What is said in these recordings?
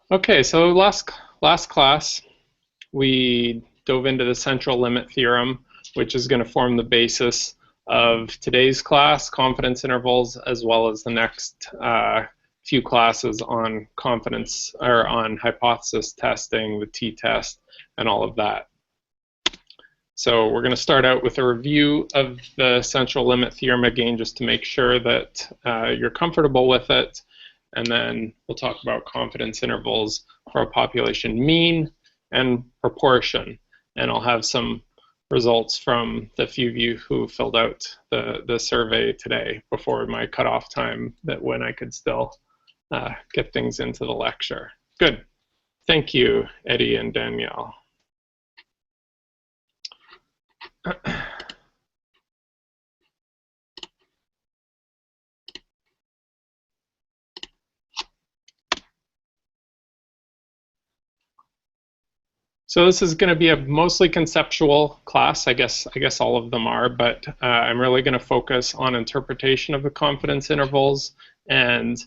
Okay, so last class we dove into the central limit theorem, which is going to form the basis of today's class, confidence intervals, as well as the next few classes on confidence or on hypothesis testing, the t-test, and all of that. So we're going to start out with a review of the central limit theorem again, just to make sure that you're comfortable with it. And then we'll talk about confidence intervals for a population mean and proportion. And I'll have some results from the few of you who filled out the survey today before my cutoff time, that when I could still get things into the lecture. Good. Thank you, Eddie and Danielle. So this is going to be a mostly conceptual class. I guess all of them are, but I'm really going to focus on interpretation of the confidence intervals and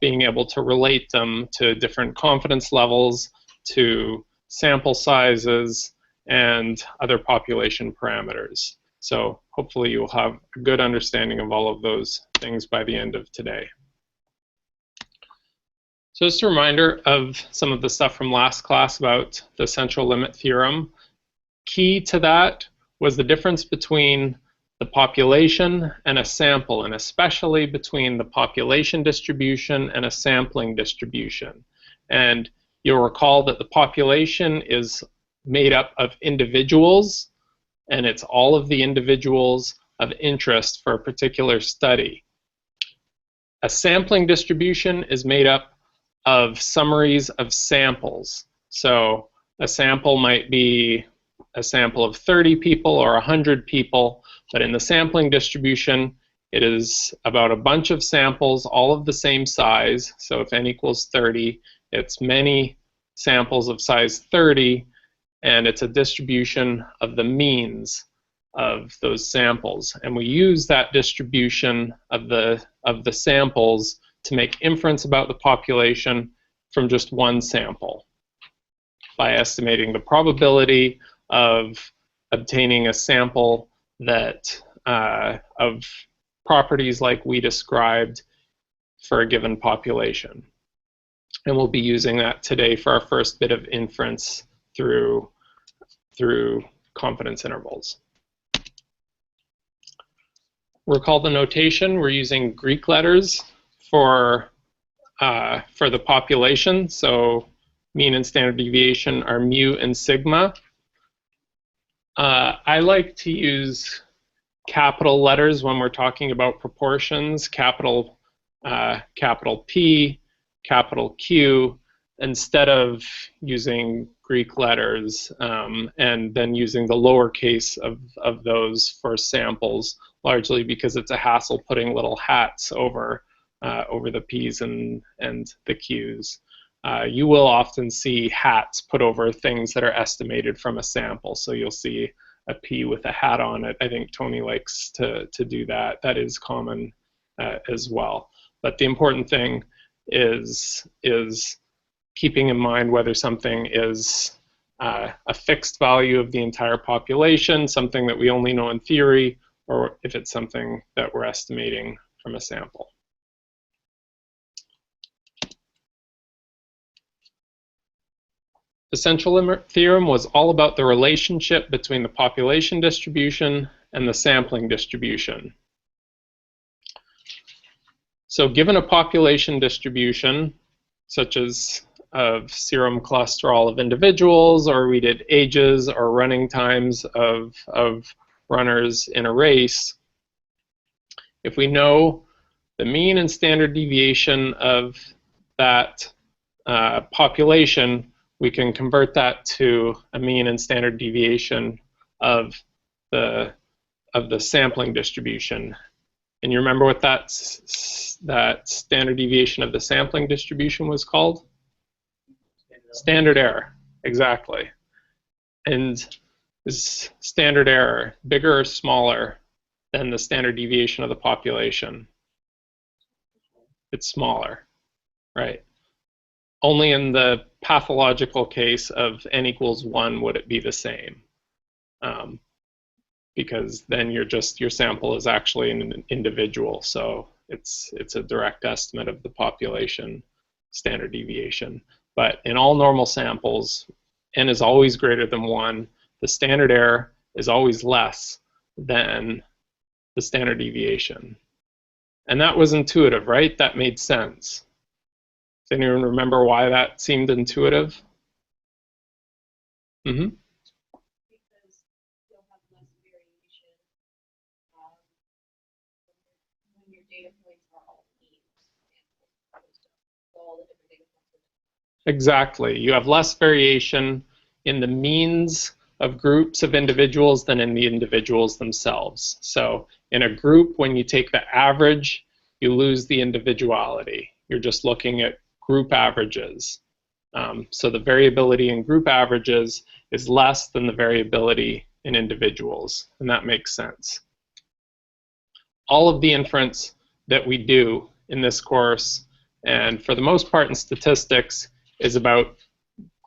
being able to relate them to different confidence levels, to sample sizes, and other population parameters. So hopefully you'll have a good understanding of all of those things by the end of today. So just a reminder of some of the stuff from last class about the central limit theorem. Key to that was the difference between the population and a sample, and especially between the population distribution and a sampling distribution. And you'll recall that the population is made up of individuals, and it's all of the individuals of interest for a particular study. A sampling distribution is made up of summaries of samples. So a sample might be a sample of 30 people or 100 people, but in the sampling distribution, it is about a bunch of samples, all of the same size. So if n equals 30, it's many samples of size 30, and it's a distribution of the means of those samples. And we use that distribution of the samples to make inference about the population from just one sample by estimating the probability of obtaining a sample that of properties like we described for a given population. And we'll be using that today for our first bit of inference through confidence intervals. Recall the notation. We're using Greek letters for the population. So mean and standard deviation are mu and sigma. I like to use capital letters when we're talking about proportions, capital P, capital Q, instead of using Greek letters and then using the lowercase of those for samples, largely because it's a hassle putting little hats over the P's and the Q's. You will often see hats put over things that are estimated from a sample. So you'll see a P with a hat on it. I think Tony likes to do that. That is common as well. But the important thing is keeping in mind whether something is a fixed value of the entire population, something that we only know in theory, or if it's something that we're estimating from a sample. The central limit theorem was all about the relationship between the population distribution and the sampling distribution. So given a population distribution, such as of serum cholesterol of individuals, or we did ages or running times of runners in a race, if we know the mean and standard deviation of that population, we can convert that to a mean and standard deviation of the sampling distribution. And you remember what that standard deviation of the sampling distribution was called? Standard error, exactly. And is standard error bigger or smaller than the standard deviation of the population? It's smaller, right? only in the pathological case of n equals 1 would it be the same. Because then your sample is actually an individual, so it's a direct estimate of the population standard deviation. But in all normal samples, n is always greater than 1. The standard error is always less than the standard deviation. And that was intuitive, right? That made sense. Does anyone remember why that seemed intuitive? Mm-hmm. Because you'll have less variation when your data points are all means all the different data points. Exactly. You have less variation in the means of groups of individuals than in the individuals themselves. So in a group, when you take the average, you lose the individuality. You're just looking at group averages. So the variability in group averages is less than the variability in individuals, and that makes sense. All of the inference that we do in this course, and for the most part in statistics, is about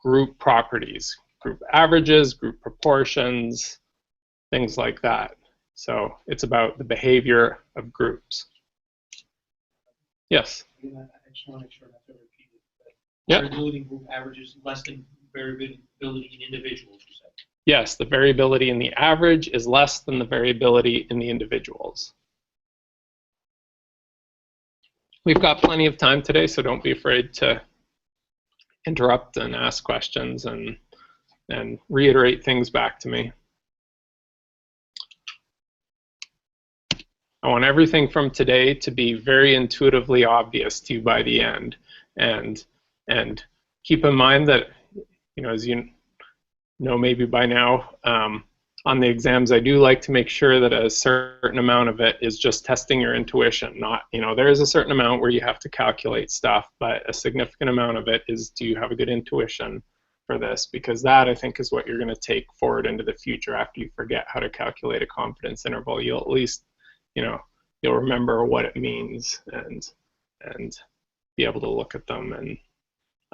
group properties, group averages, group proportions, things like that. So it's about the behavior of groups. Yes? I just want to make sure not to repeat it. Yep. Variability in group averages less than variability in individuals, you said? Yes, the variability in the average is less than the variability in the individuals. We've got plenty of time today, so don't be afraid to interrupt and ask questions and reiterate things back to me. I want everything from today to be very intuitively obvious to you by the end. And keep in mind that, you know, as you know maybe by now, on the exams I do like to make sure that a certain amount of it is just testing your intuition. Not, you know, there is a certain amount where you have to calculate stuff, but a significant amount of it is, do you have a good intuition for this? Because that, I think, is what you're going to take forward into the future. After you forget how to calculate a confidence interval, you'll at least, you know, you'll remember what it means and be able to look at them and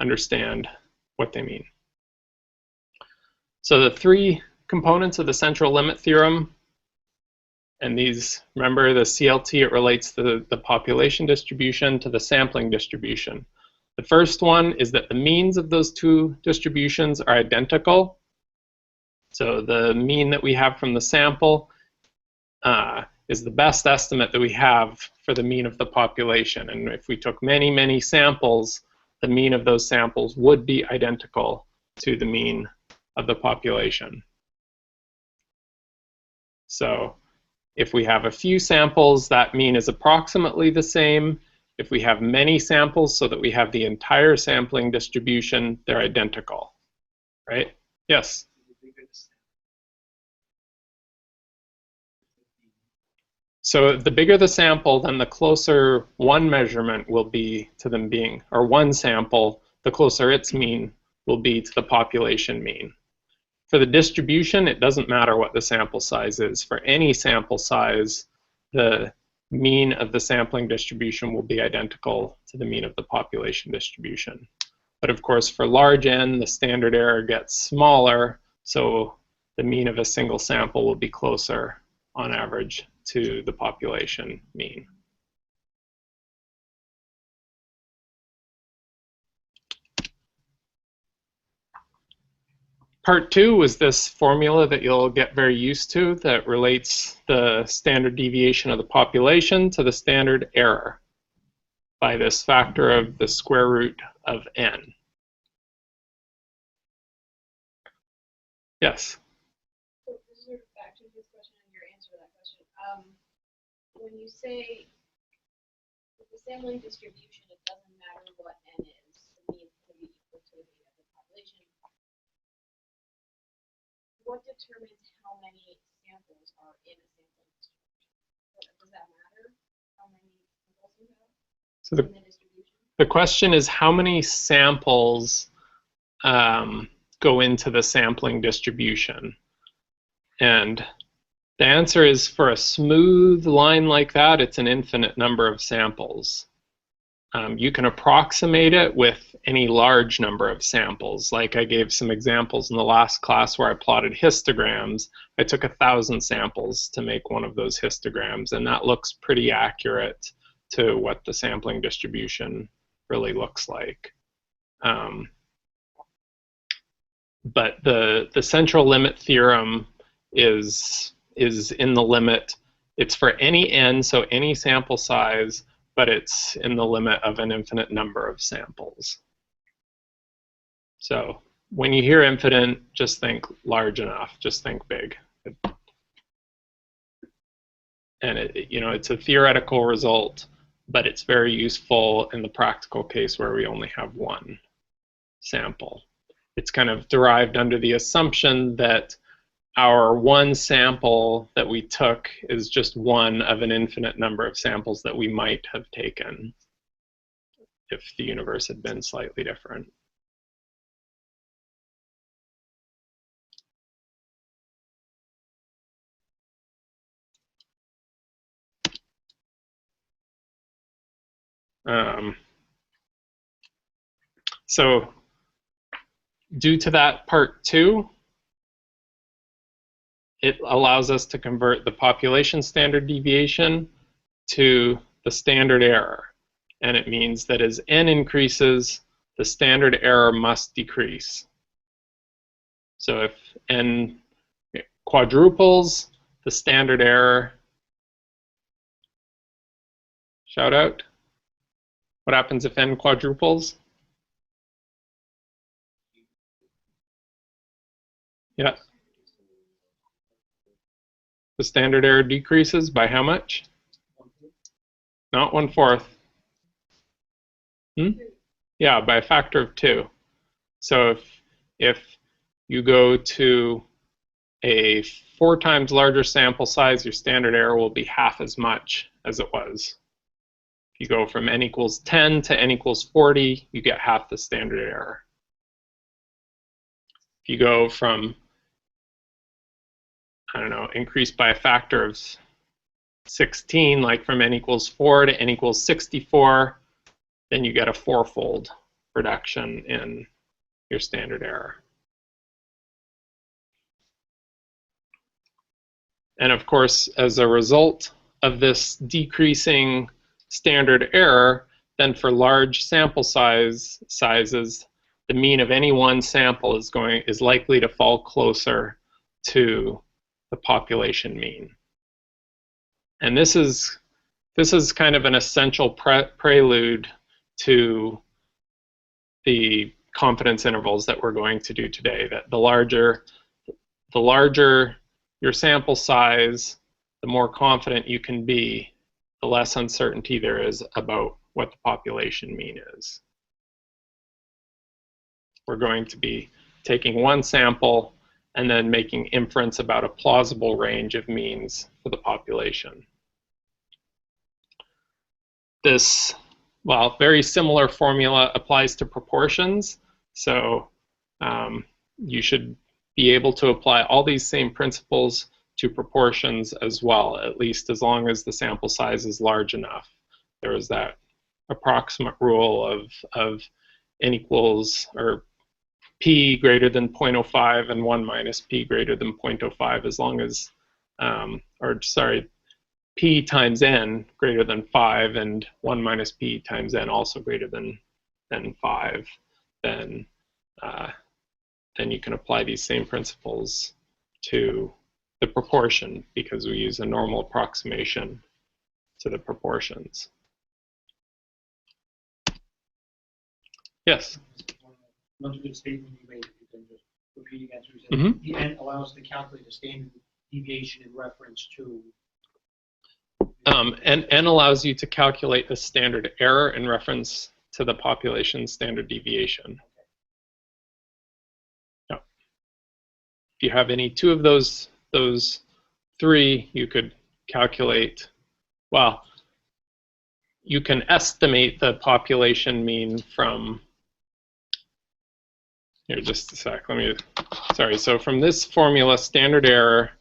understand what they mean. So the three components of the central limit theorem, and these, remember the CLT, it relates to the population distribution to the sampling distribution. The first one is that the means of those two distributions are identical. So the mean that we have from the sample is the best estimate that we have for the mean of the population. And if we took many, many samples, the mean of those samples would be identical to the mean of the population. So if we have a few samples, that mean is approximately the same. If we have many samples, so that we have the entire sampling distribution, they're identical, right? Yes? So the bigger the sample, then the closer one measurement will be to them being, or one sample, the closer its mean will be to the population mean. For the distribution, it doesn't matter what the sample size is. For any sample size, the mean of the sampling distribution will be identical to the mean of the population distribution. But of course, for large N, the standard error gets smaller, so the mean of a single sample will be closer, on average, to the population mean. Part 2 was this formula that you'll get very used to that relates the standard deviation of the population to the standard error by this factor of the square root of n. Yes? So this is sort of back to this question and your answer to that question. When you say with the sampling distribution, it doesn't matter what n is, the mean is going to be equal to the mean of the population. What determines how many samples are in a sampling distribution? Does that matter? How many samples you have in the distribution? The question is how many samples go into the sampling distribution? And the answer is, for a smooth line like that, it's an infinite number of samples. You can approximate it with any large number of samples. Like I gave some examples in the last class where I plotted histograms. I took 1,000 samples to make one of those histograms, and that looks pretty accurate to what the sampling distribution really looks like. But the central limit theorem is in the limit. It's for any n, so any sample size, but it's in the limit of an infinite number of samples. So when you hear infinite, just think large enough, just think big. And it's a theoretical result, but it's very useful in the practical case where we only have one sample. It's kind of derived under the assumption that our one sample that we took is just one of an infinite number of samples that we might have taken if the universe had been slightly different. So due to that part 2, it allows us to convert the population standard deviation to the standard error. And it means that as n increases, the standard error must decrease. So if n quadruples, the standard error, shout out. What happens if n quadruples? Yeah. The standard error decreases by how much? Not 1/4. Yeah, by a factor of 2. So if you go to a 4 times larger sample size, your standard error will be half as much as it was. If you go from n equals 10 to n equals 40, you get half the standard error. If you go from, I don't know, increase by a factor of 16, like from n equals 4 to n equals 64, then you get a 4-fold reduction in your standard error. And of course, as a result of this decreasing standard error, then for large sample sizes, the mean of any one sample is likely to fall closer to the population mean. And this is kind of an essential prelude to the confidence intervals that we're going to do today. That the larger your sample size, the more confident you can be, the less uncertainty there is about what the population mean is. We're going to be taking one sample and then making inference about a plausible range of means for the population. This, well, very similar formula applies to proportions. So you should be able to apply all these same principles to proportions as well, at least as long as the sample size is large enough. There is that approximate rule of n equals, or p greater than 0.05 and 1 minus p greater than 0.05, as long as, p times n greater than 5 and 1 minus p times n also greater than 5, then you can apply these same principles to the proportion, because we use a normal approximation to the proportions. Yes? Another good statement you made, you can just repeat again. So you said the n allows us to calculate the standard deviation in reference to. N allows you to calculate the standard error in reference to the population standard deviation. Yeah. If you have any two of those three, you could calculate, well, you can estimate the population mean from, here, just a sec, so from this formula, standard error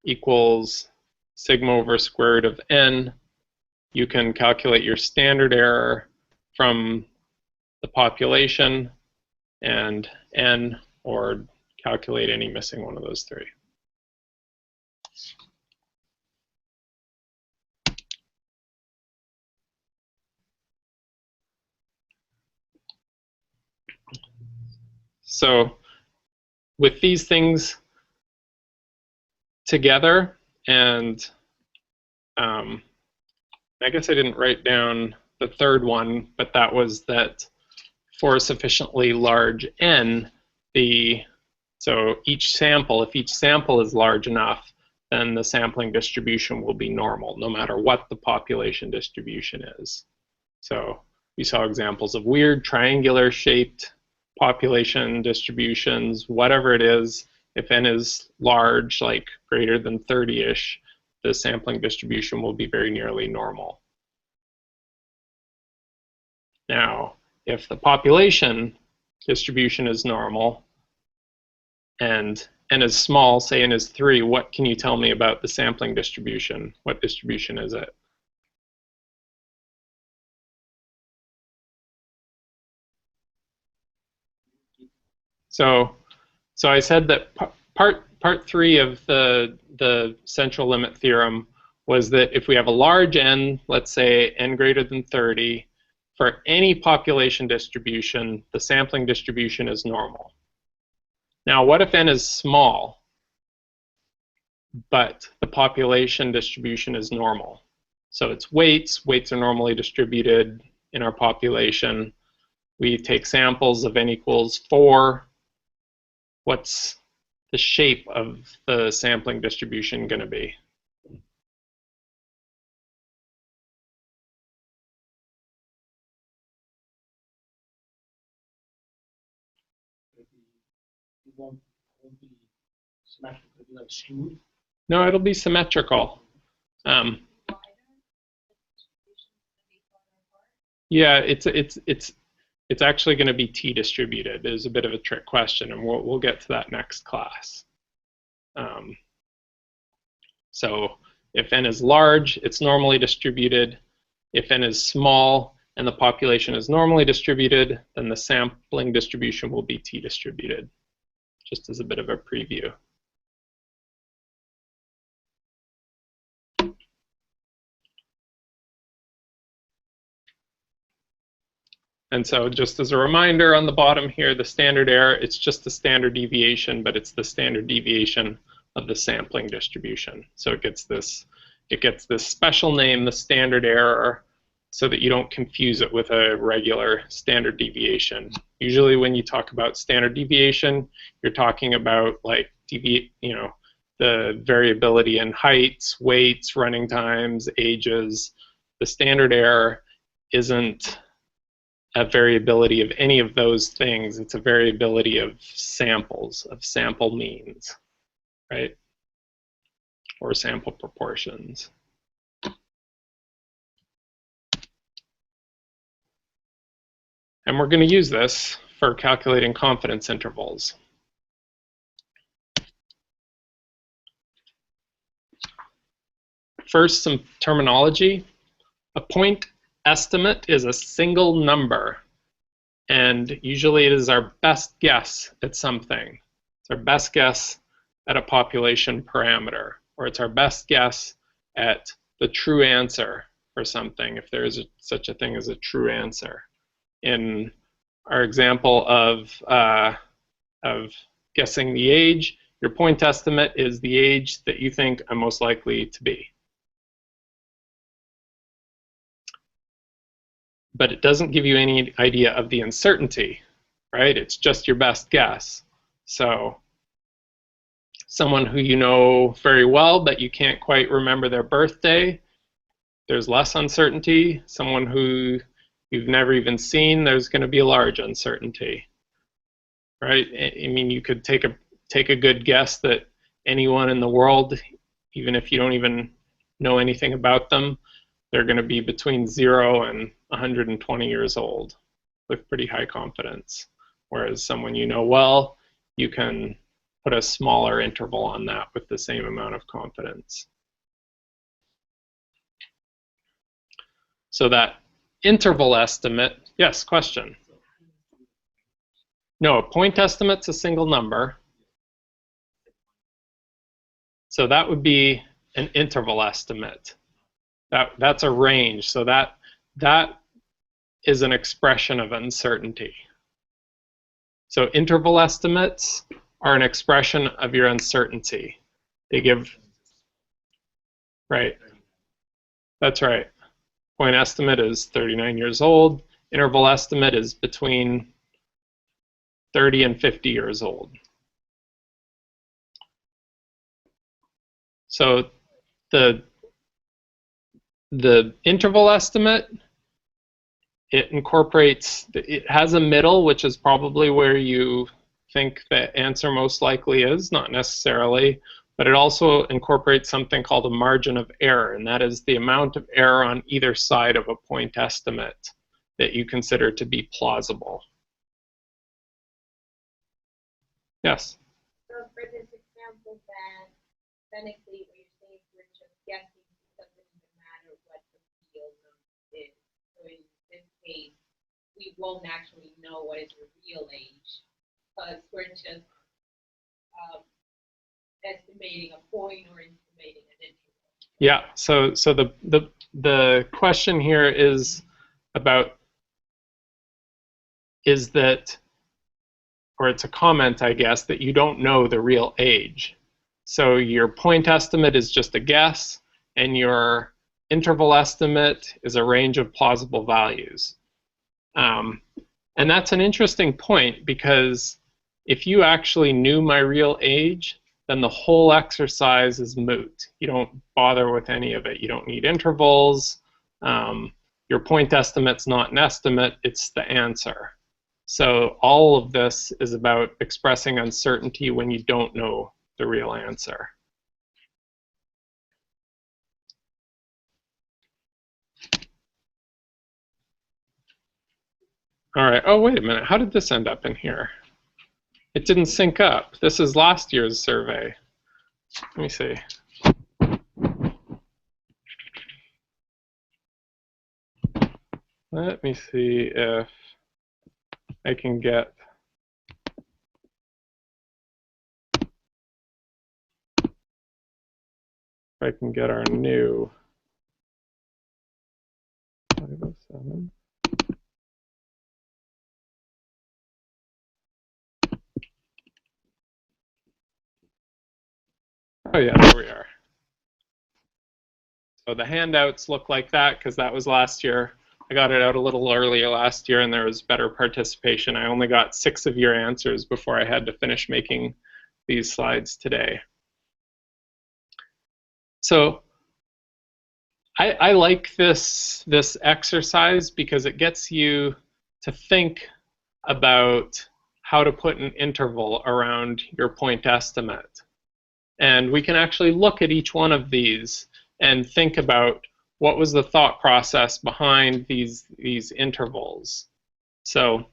equals sigma over square root of n. You can calculate your standard error from the population, and n, or calculate any missing one of those three. So with these things together, and I guess I didn't write down the third one, but that was that for a sufficiently large n, so each sample, if each sample is large enough, then the sampling distribution will be normal, no matter what the population distribution is. So we saw examples of weird triangular shaped population distributions, whatever it is. If n is large, like greater than 30-ish, the sampling distribution will be very nearly normal. Now, if the population distribution is normal and n is small, say n is 3, what can you tell me about the sampling distribution? What distribution is it? So I said that part 3 of the central limit theorem was that if we have a large n, let's say n greater than 30, for any population distribution, the sampling distribution is normal. Now, what if n is small, but the population distribution is normal? So it's weights. Weights are normally distributed in our population. We take samples of n equals 4. What's the shape of the sampling distribution going to be? It won't be symmetrical, it'll be like skewed. No, it'll be symmetrical. Yeah, it's actually going to be t-distributed. It is a bit of a trick question, and we'll get to that next class. So if n is large, it's normally distributed. If n is small and the population is normally distributed, then the sampling distribution will be t-distributed, just as a bit of a preview. And so just as a reminder on the bottom here, the standard error, it's just the standard deviation, but it's the standard deviation of the sampling distribution. So it gets this special name, the standard error, so that you don't confuse it with a regular standard deviation. Usually when you talk about standard deviation, you're talking about like the variability in heights, weights, running times, ages. The standard error isn't a variability of any of those things. It's a variability of samples, of sample means, right? Or sample proportions. And we're going to use this for calculating confidence intervals. First, some terminology. A point estimate is a single number, and usually it is our best guess at something. It's our best guess at a population parameter, or it's our best guess at the true answer for something, if there is such a thing as a true answer. In our example of guessing the age, your point estimate is the age that you think I'm most likely to be. But it doesn't give you any idea of the uncertainty, right? It's just your best guess. So someone who you know very well, but you can't quite remember their birthday, there's less uncertainty. Someone who you've never even seen, there's going to be a large uncertainty, right? I mean, you could take a good guess that anyone in the world, even if you don't even know anything about them, they're going to be between 0 and 120 years old with pretty high confidence. Whereas someone you know well, you can put a smaller interval on that with the same amount of confidence. So that interval estimate Yes, question. No, a point estimate's a single number. So that would be an interval estimate. That's a range. So that is an expression of uncertainty. So interval estimates are an expression of your uncertainty. They give, right, that's right. Point estimate is 39 years old. Interval estimate is between 30 and 50 years old. So the interval estimate, it has a middle, which is probably where you think the answer most likely is, not necessarily, but it also incorporates something called a margin of error, and that is the amount of error on either side of a point estimate that you consider to be plausible. Yes? So for this example, then technically what you're saying, we're just guessing, it doesn't even matter what the real number is. So in this case, we won't actually know what is the real age, because we're just estimating a point or estimating an interval. Yeah, so the question here is about, is that, or it's a comment, I guess, that you don't know the real age. So your point estimate is just a guess, and your interval estimate is a range of plausible values. And that's an interesting point, because if you actually knew my real age, then the whole exercise is moot. You don't bother with any of it. You don't need intervals. Your point estimate's not an estimate, it's the answer. So all of this is about expressing uncertainty when you don't know the real answer. All right, oh, wait a minute, how did this end up in here? It didn't sync up. This is last year's survey. Let me see. Let me see if I can get our new 507. Oh yeah, there we are. So the handouts look like that because that was last year. I got it out a little earlier last year and there was better participation. I only got 6 of your answers before I had to finish making these slides today. So I like this exercise because it gets you to think about how to put an interval around your point estimate. And we can actually look at each one of these and think about what was the thought process behind these intervals. So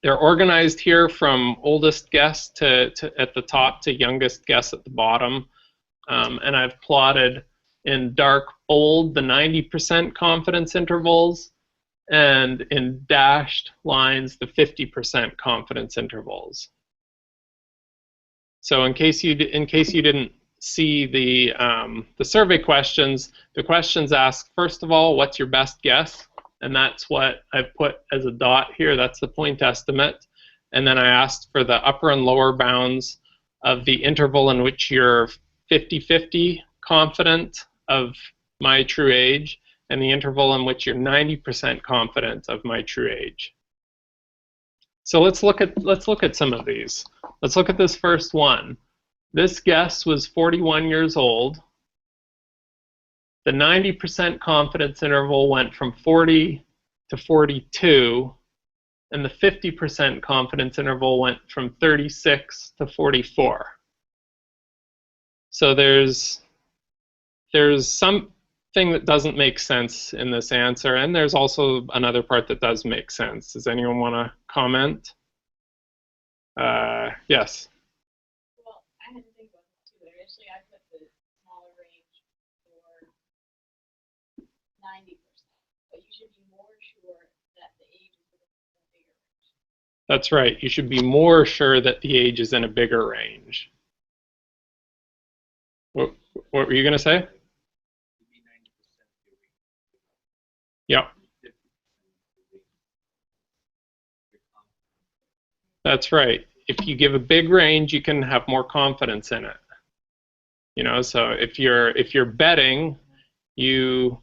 they're organized here from oldest guess to at the top to youngest guess at the bottom. And I've plotted in dark bold the 90% confidence intervals, and in dashed lines the 50% confidence intervals. So in case you didn't see the survey questions, the questions ask, first of all, what's your best guess? And that's what I've put as a dot here. That's the point estimate. And then I asked for the upper and lower bounds of the interval in which you're 50-50 confident of my true age, and the interval in which you're 90% confident of my true age. So let's look at some of these. Let's look at this first one. This guess was 41 years old. The 90% confidence interval went from 40 to 42, and the 50% confidence interval went from 36 to 44. So there's something that doesn't make sense in this answer, and there's also another part that does make sense. Does anyone want to comment? Yes. Well, I had to think about this too. Initially, I put the smaller range for 90%, but you should be more sure That's right. You should be more sure that the age is in a bigger range. What were you going to say? Yeah, that's right. If you give a big range, you can have more confidence in it. You know, so if you're betting, you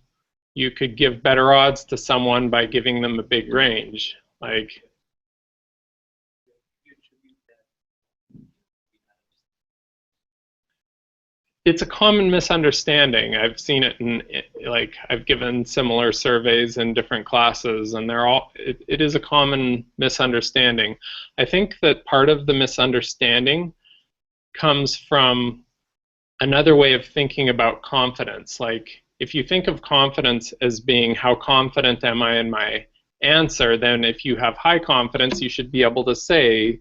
you could give better odds to someone by giving them a big range. Like, it's a common misunderstanding. I've seen it in, like, I've given similar surveys in different classes, and it is a common misunderstanding. I think that part of the misunderstanding comes from another way of thinking about confidence. Like, if you think of confidence as being how confident am I in my answer, then if you have high confidence, you should be able to say,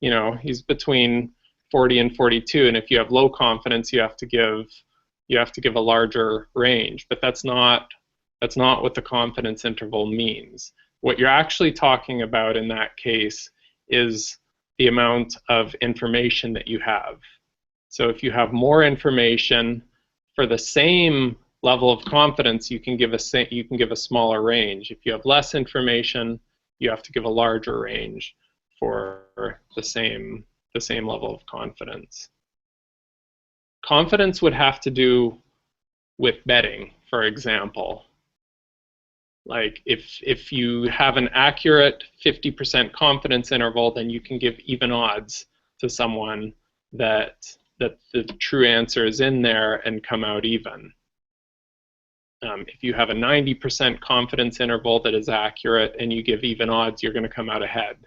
you know, he's between 40 and 42, and if you have low confidence, you have to give a larger range. But that's not what the confidence interval means. What you're actually talking about in that case is the amount of information that you have. So if you have more information for the same level of confidence, you can give a smaller range. If you have less information, you have to give a larger range for the same level of confidence. Confidence would have to do with betting, for example. Like, if you have an accurate 50% confidence interval, then you can give even odds to someone that the true answer is in there and come out even. If you have a 90% confidence interval that is accurate and you give even odds, you're going to come out ahead.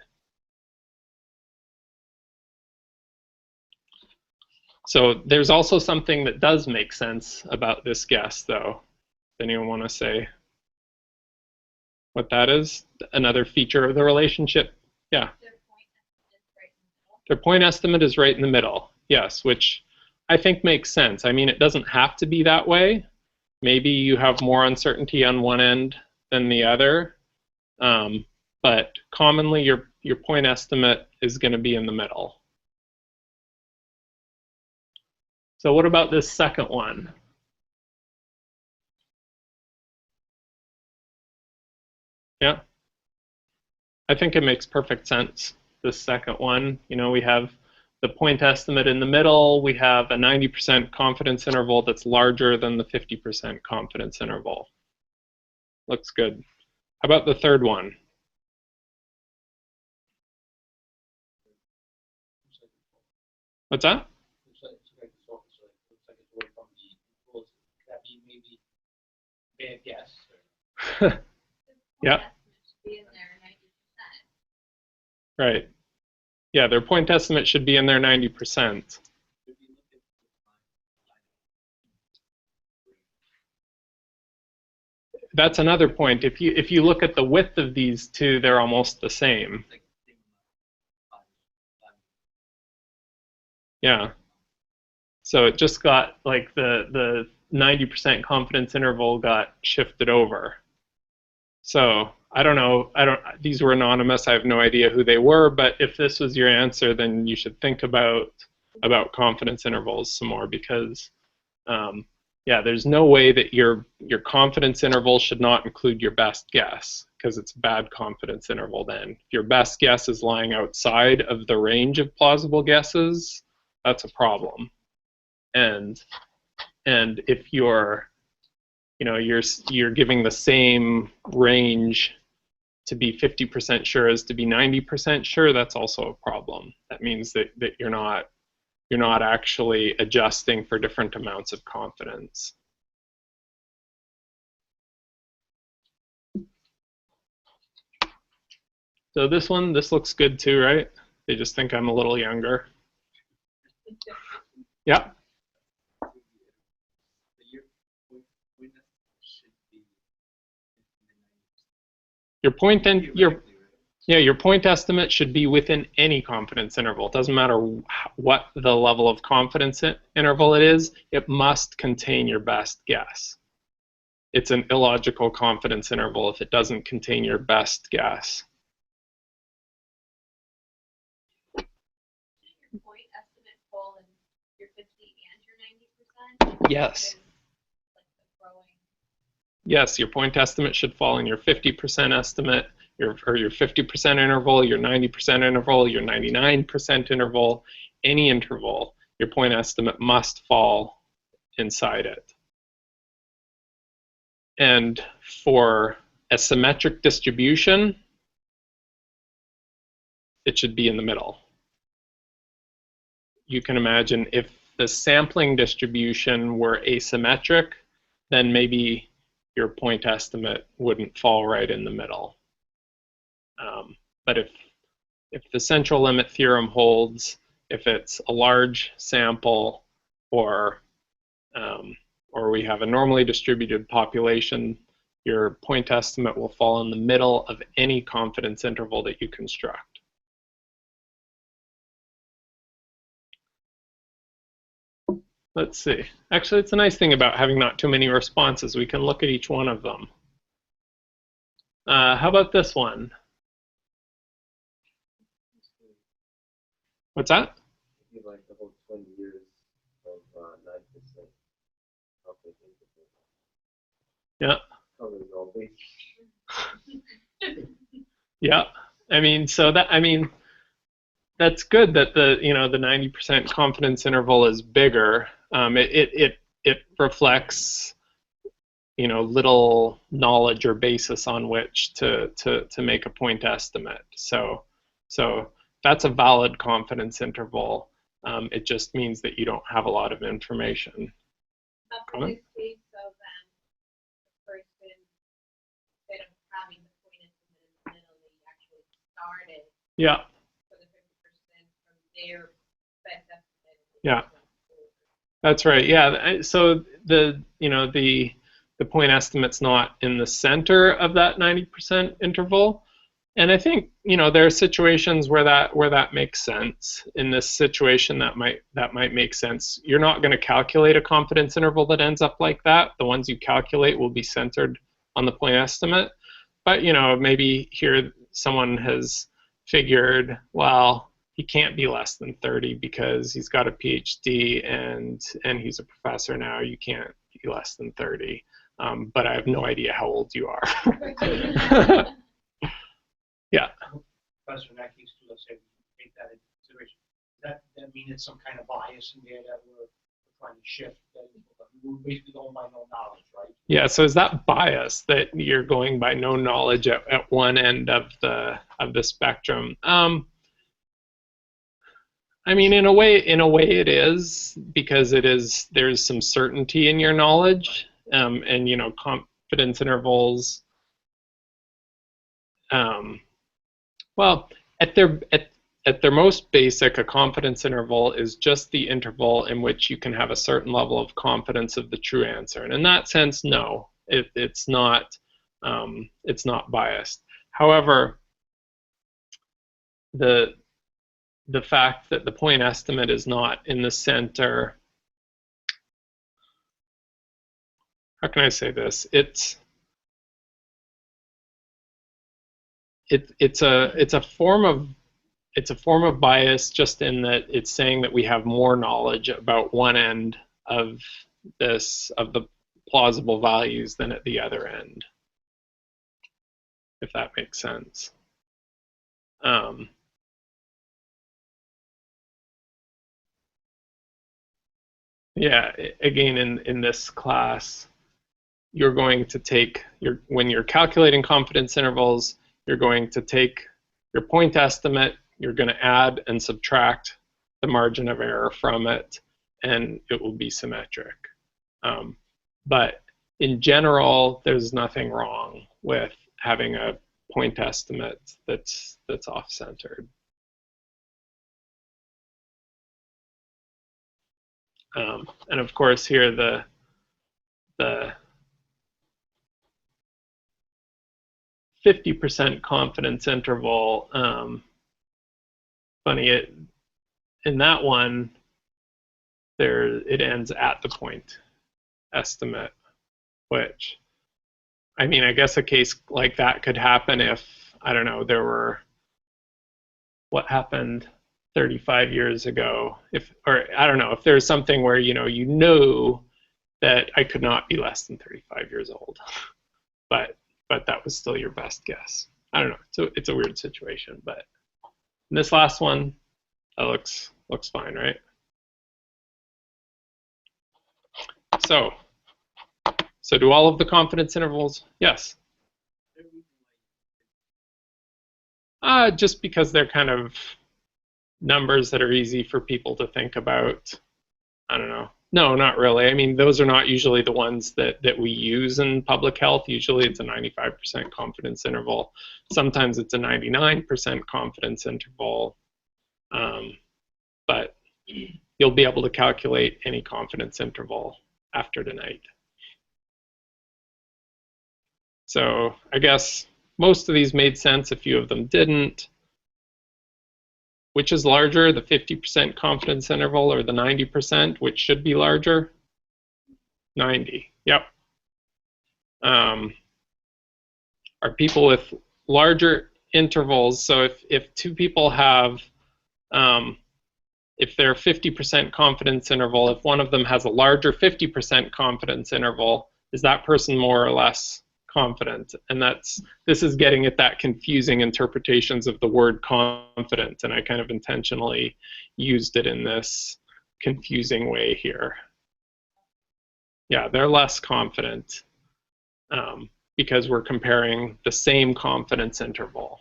So there's also something that does make sense about this guess, though. Does anyone want to say what that is? Another feature of the relationship? Yeah. Their point estimate is right in the middle. Yes, which I think makes sense. I mean, it doesn't have to be that way. Maybe you have more uncertainty on one end than the other, but commonly your point estimate is going to be in the middle. So what about this second one? Yeah, I think it makes perfect sense. This second one, you know, we have the point estimate in the middle. We have a 90% confidence interval that's larger than the 50% confidence interval. Looks good. How about the third one? What's that? Bad guess. Yeah. Right. Yeah, their point estimate should be in there 90%. That's another point. If you look at the width of these two, they're almost the same. Yeah. So it just got, like, the 90% confidence interval got shifted over. So I don't know. These were anonymous. I have no idea who they were. But if this was your answer, then you should think about confidence intervals some more, because yeah, there's no way that your confidence interval should not include your best guess, because it's a bad confidence interval then. If your best guess is lying outside of the range of plausible guesses, that's a problem. And if you're giving the same range to be 50% sure as to be 90% sure, that's also a problem. That means that you're not actually adjusting for different amounts of confidence. So this looks good too, right? They just think I'm a little younger. Yeah. Your point estimate should be within any confidence interval. It doesn't matter what the level of confidence interval it is. It must contain your best guess. It's an illogical confidence interval if it doesn't contain your best guess. fall in your 50 and your 90%? Yes. Because, like, the growing. Yes, your point estimate should fall in your 50% estimate, your 50% interval, your 90% interval, your 99% interval, any interval, your point estimate must fall inside it. And for a symmetric distribution, it should be in the middle. You can imagine if the sampling distribution were asymmetric, then maybe your point estimate wouldn't fall right in the middle. But if the central limit theorem holds, if it's a large sample, or we have a normally distributed population, your point estimate will fall in the middle of any confidence interval that you construct. Let's see. Actually, it's a nice thing about having not too many responses. We can look at each one of them. How about this one? What's that? Like the whole 20 years of 9%. Yeah. Covers all bases. Yeah. I mean, so that, I mean, that's good that the, you know, the 90% confidence interval is bigger. It reflects, you know, little knowledge or basis on which to make a point estimate. So that's a valid confidence interval. It just means that you don't have a lot of information. But for this case, so then the person, instead of having the point estimate in the middle, they actually started Yeah. for the 50% from their best estimate. Yeah. That's right. Yeah. So the, you know, the point estimate's not in the center of that 90% interval. And I think, you know, there are situations where that makes sense. In this situation, that might make sense. You're not going to calculate a confidence interval that ends up like that. The ones you calculate will be centered on the point estimate. But, you know, maybe here someone has figured, well, he can't be less than 30 because he's got a PhD and he's a professor now. You can't be less than 30. But I have no idea how old you are. Yeah. Professor, in that case, too, let's say we take that into consideration. Does that mean it's some kind of bias in there that we're trying to shift? That we're basically going by no knowledge, right? Yeah. So is that bias that you're going by no knowledge at one end of the spectrum? I mean, in a way it is, because there's some certainty in your knowledge, and you know, confidence intervals. Well, at their most basic, a confidence interval is just the interval in which you can have a certain level of confidence of the true answer. And in that sense, no, it's not biased. However, the fact that the point estimate is not in the center, how can I say this? It's a form of bias, just in that it's saying that we have more knowledge about one end of the plausible values than at the other end, if that makes sense. Yeah, again, in this class, you're going to take when you're calculating confidence intervals, you're going to take your point estimate, you're going to add and subtract the margin of error from it, and it will be symmetric. But in general, there's nothing wrong with having a point estimate that's off-centered. And of course, here the 50% confidence interval, funny, in that one, it ends at the point estimate, which, I mean, I guess a case like that could happen if, I don't know, there were, what happened 35 years ago, or I don't know, if there's something where you know that I could not be less than 35 years old, but that was still your best guess. I don't know. So it's a weird situation, but in this last one, that looks fine, right? So do all of the confidence intervals? Yes. Just because they're kind of numbers that are easy for people to think about. I don't know. No, not really. I mean, those are not usually the ones that we use in public health. Usually it's a 95% confidence interval. Sometimes it's a 99% confidence interval. But you'll be able to calculate any confidence interval after tonight. So I guess most of these made sense. A few of them didn't. Which is larger, the 50% confidence interval or the 90%, which should be larger? 90, yep. Are people with larger intervals, so if two people have, if they're 50% confidence interval, if one of them has a larger 50% confidence interval, is that person more or less confident? And this is getting at that confusing interpretations of the word confident, and I kind of intentionally used it in this confusing way here. Yeah, they're less confident because we're comparing the same confidence interval.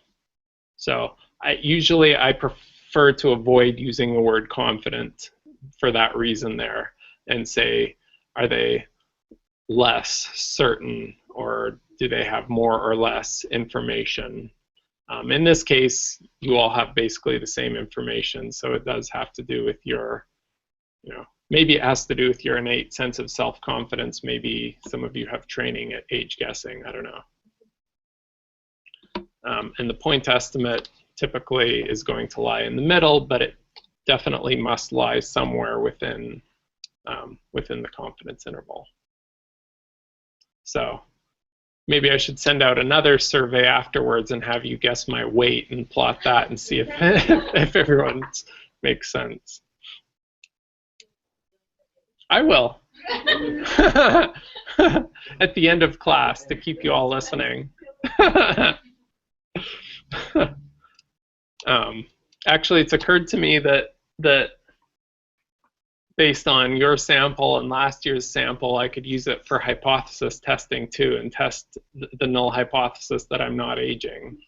So usually I prefer to avoid using the word confident for that reason there, and say, are they less certain, or do they have more or less information? In this case, you all have basically the same information, so it does have to do with your, maybe it has to do with your innate sense of self-confidence. Maybe some of you have training at age guessing, I don't know. And the point estimate typically is going to lie in the middle, but it definitely must lie somewhere within the confidence interval. So maybe I should send out another survey afterwards and have you guess my weight and plot that and see if everyone's makes sense. I will. At the end of class to keep you all listening. Actually, it's occurred to me that based on your sample and last year's sample, I could use it for hypothesis testing too, and test the null hypothesis that I'm not aging.